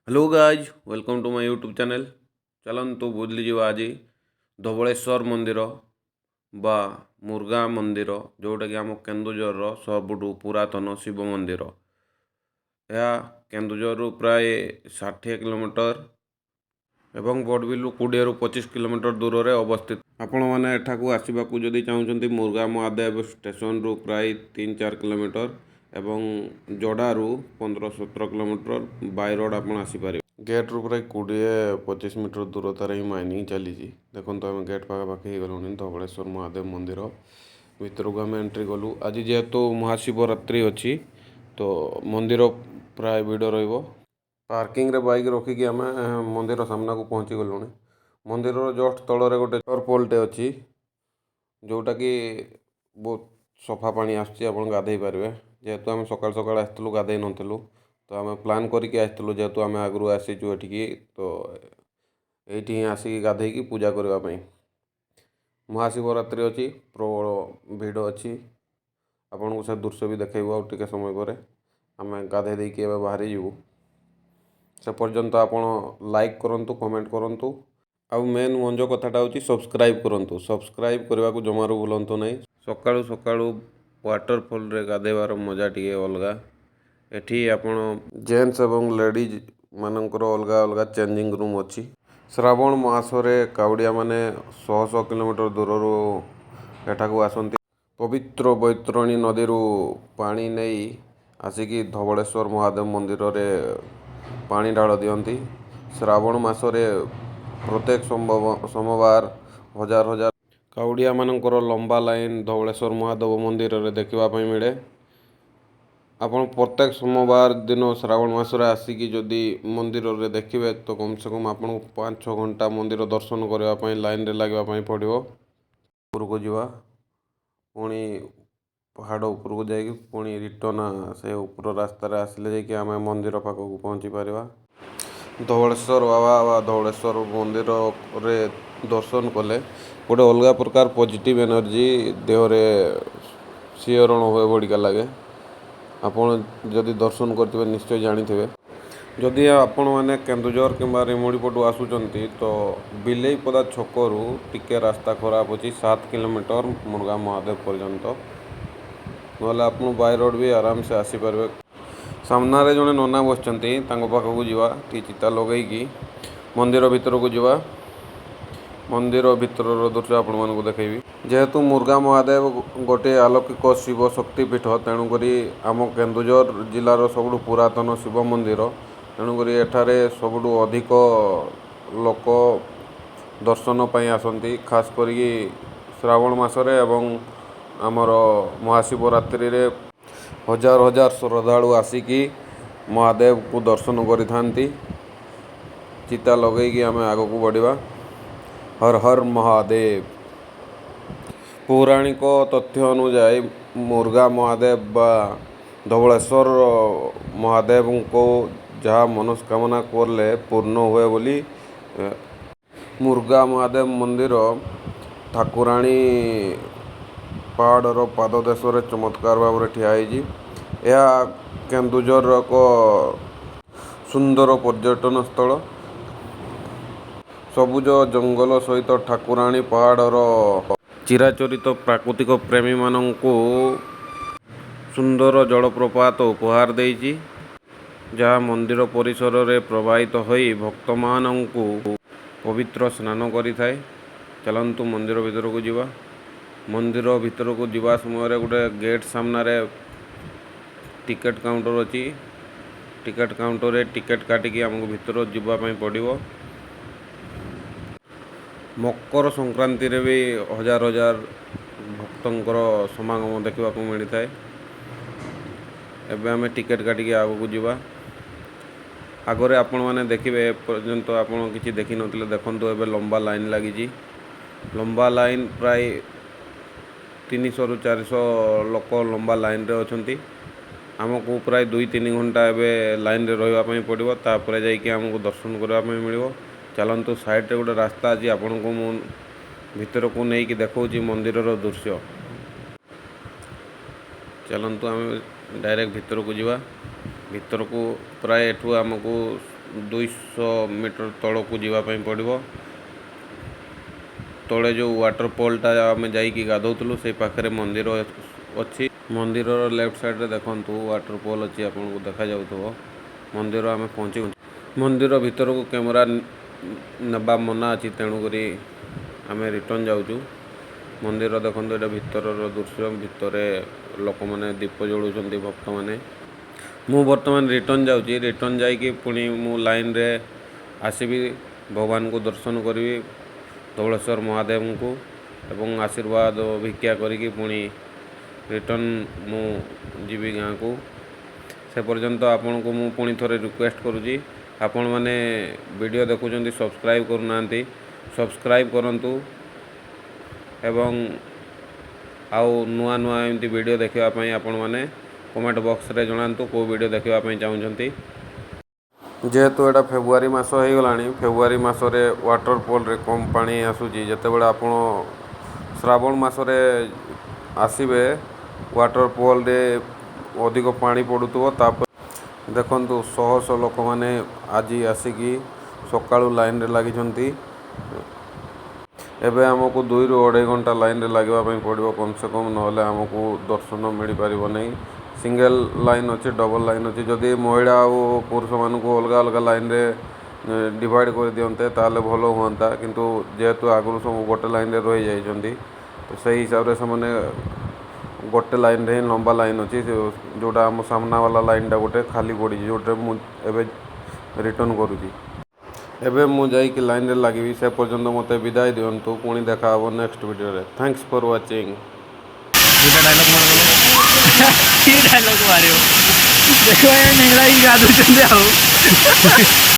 Hello guys welcome to my YouTube channel. चलतु बुझीजा आज धवलेश्वर मंदिर बा मुर्गा मंदिर जोटा कि आम केन्दुझर सबुठु पुरातन शिव मंदिर। यह केन्दुझर प्राय 60 किलोमीटर एवं बड़बिलु 20 ରୁ 25 किलोमीटर दूर में अवस्थित। आपण मैंने एठाकू आसवाक जदि चाहते मुर्गा महादेव स्टेशन रु प्राय 3-4 किलोमीटर एवं जोड़ारू 15-17 किलोमीटर बाय रोड आप आसीपारे। गेट रू प्राय 20-25 मीटर दूरतार ही माइनिंग चली। देखो आम गेट पाखापाखि गलुनी धवलेश्वर महादेव मंदिर भितर को आम एंट्री कलु। आज जेहेतु महाशिवरात्रि अच्छी तो मंदिर प्राय भिड़ रही। पार्किंग रे बाइक रखिकी आम मंदिर सामना को पहुँची गलुनी। मंदिर जस्ट तल गोटे पोलटे अच्छी जोटा कि बहुत सफा पानी आप गाधे पारे। जेहेतु आम सकाल सकाल आसलु गाधे नथिलु तो आम प्लान करके आसलु जेहेतु आम आगु आसीचु एठिकी तो ये आसिक गाधे पूजा करने। महाशिवरात्रि अच्छी प्रबल भिड़ अच्छी आपन को से दृश्य भी देखो आउ टिके समय पर आम गाधे देकी बाहरी जीवु। से पर्यंत आपण लाइक करंतु कमेंट करंतु आउ मेन मंजो कथाटा होची सब्सक्राइब करंतु। सब्सक्राइब करने को जमारू भूलंतु नहीं। सकाळु सकाळु वाटरफॉल रे गाधेबार मजा टिके अलगा। एठी आपण जेंट्स एवं लेडीज मानकर अलग अलग चेंजिंग रूम अच्छी। श्रावण मासरे कावड़िया माने 100 किलोमीटर दूर एठाकू आसंती। पवित्र बैतरणी नदी पानी नहीं आसिकी धवलेश्वर महादेव मंदिर रे पानी ढाल दियंती। श्रावण मासरे प्रत्येक सोमवार हजार हजार कावड़िया मानकर लंबा लाइन धवलेश्वर महादेव मंदिर रे देखा मिले। आपण प्रत्येक सोमवार दिन श्रावण मासरे आसिकी जदि मंदिर रे देखिए तो कम से कम आपन 5-6 घंटा मंदिर दर्शन करने लाइन रे लगे पड़ो। ऊपर को जावा पुणी पहाड़ ऊपर को जाकि पुणी रिटर्न से ऊपर रास्तार आसिले जाकि आम मंदिर पाखक पहुँची पारिबा। धवलेश्वर बाबा धवलेश्वर मंदिर रे दर्शन कले गोटे अलग प्रकार पॉजिटिव एनर्जी देहरे शिहरण हुए बढ़िया लगे। आपण जदि दर्शन करते निश्चय जानी। जदि आपण मैंने केन्दुझर कि रेमुड़ीपटू आसुचंती तो बिलेईपदा छकरू टिके रास्ता खराब अच्छी 7 किलोमीटर मुर्गा महादेव पर्यंत ना आप बाय रोड भी आराम से आसीपारे। सामना रे जड़े नना बसचंती पाखक जावा चिता लगेगी मंदिर भितर को जावा। मंदिर भितर दृश्य आपण मानक देखी। जेहेतु मुर्गा महादेव गोटे अलौकिक शिव शक्तिपीठ तेणुक आम केन्दुझर जिलार सबुठ पुरातन शिव मंदिर तेणुक एठारे सबुठ अधिक लोक दर्शन पाई आसंती। खास करी श्रावण मासरे एवं आमर महाशिवरात्रि रे हजार हजार श्रद्धालु आसिकी महादेव को दर्शन करि चिता लगेगी आम आग को बढ़िया। हर हर महादेव। पौराणिक तथ्य अनुसार मुर्गा महादेव बा धवलेश्वर महादेव को जहाँ मनस्कामना करले पूर्ण हुए बोली मुर्गा महादेव मंदिर ठाकुराणी पहाड़र पाददेश चमत्कार भाव में ठिया यह केन्दुझर एक सुंदर पर्यटन स्थल। सबुज जंगल सहित ठाकुराणी पहाड़र चिराचरित प्राकृतिक प्रेमी मानू सुंदर जलप्रपात उपहार देइछि जहाँ मंदिर परिसर रे प्रवाहित होई भक्त मानू पवित्र स्नान करिथाए। चलंतु मंदिर भीतर को जीवा। मंदिर भीतर को जीवा समय गोटे गेट सामना रे टिकेट काउंटर अच्छी। टिकेट काउंटर रे टिकेट काटिकी आमको भीतर जीवाई पड़ो। मकर संक्रांति रे भी हजार हजार भक्तंकर समागम देखा मिलता है। एबे आम टिकेट काटिकी आगू जावा। आगरे आपण मैंने देखिए पर्यंत आपण किसी देखी नथिले देखंतु एबे लंबा लाइन लगी। लंबा लाइन प्राय 300 ରୁ 400 लोक लंबा लाइन रे अछंती। आमको प्राय 2-3 घंटा एबे लाइन रे रहिबा पड़ो तापर जाइए आमको दर्शन करने मिल। चलतु साइड रे गोटे रास्ता अच्छी आपण को मु भीतर को लेकिन देखा मंदिर दृश्य। चलतु आम डायरेक्ट भीतर को जीवा। भीतर को प्राय एठू आमको 200 मीटर तलू जावाई पड़ो। तले जो वाटरफॉलटा आम जाइकी गाधौलु से पाखे मंदिर अच्छी। मंदिर लेफ्ट साइड रे देखंतु वाटरफॉल अच्छी आपको देखा जाउथबो। मंदिर आम पहुँची मंदिर भीतर को कैमरा नबा मना अच्छी तेणुक आम रिटर्न जाऊँ। मंदिर देखते ये भीतर दृश्य भितर लोक मैंने दीप जलाउं भक्त मैंने। मु बर्तमान रिटर्न जाऊँगी। रिटर्न जाइए पुणी मु लाइन रे आसबि भगवान को दर्शन करी धवलेश्वर महादेव को एवं आशीर्वाद भिक्षा करी पुणी रिटर्न मु जीवी गाँ को। से पर्यंत आपण को मु पुणी थोड़े रिक्वेस्ट करुँची आपण मैंने वीडियो देखुं सब्सक्राइब करना सब्सक्राइब करंतु एवं आउ नुआ नुआ एमती वीडियो देखापी आपण मैंने कमेंट बॉक्स रे जणांतु को वीडियो देखापी चाहते। जेहेतु यहाँ फेब्रुआरी मास हो गला फेब्रुआरी मसरे वाटरफॉल रे कम पानी आसूची जिते बड़े आप श्रावण मसरे आसबे वाटरफॉल रे अधिक पानी पड़ुव। देखंतु शह शह लोक मैंने आज आसिकी सकाळु लाइन रे लगी। एबे आमको 2 ରୁ 2.5 घंटा लाइन रे लगे पड़ो कम से कम ना आमको दर्शन मिल पार नहीं। सिंगल लाइन अच्छी डबल लाइन अच्छी जदि महिला और पुरुष मानक अलग अलग लाइन रे डिवाइड कर दियंते ताले भल हुआ किंतु जेहेतु आगु सब गोटे लाइन रे रही जाइछंती तो सही हिसाब से मैंने गोटे लाइन रे लंबा लाइन अच्छी जोटा आम सामना वाला लाइन टा गोटे खाली पड़ी जोटे मुझे रिटर्न करुँची। एबे मु जाइकी लाइन रे लगी से पर्यंत मते विदाय दियंतु पुणी देखा हबो नेक्स्ट वीडियो रे। Thanks for watching. डायलॉग मारियो देखो ये निंगला ही गादू चंदे आओ।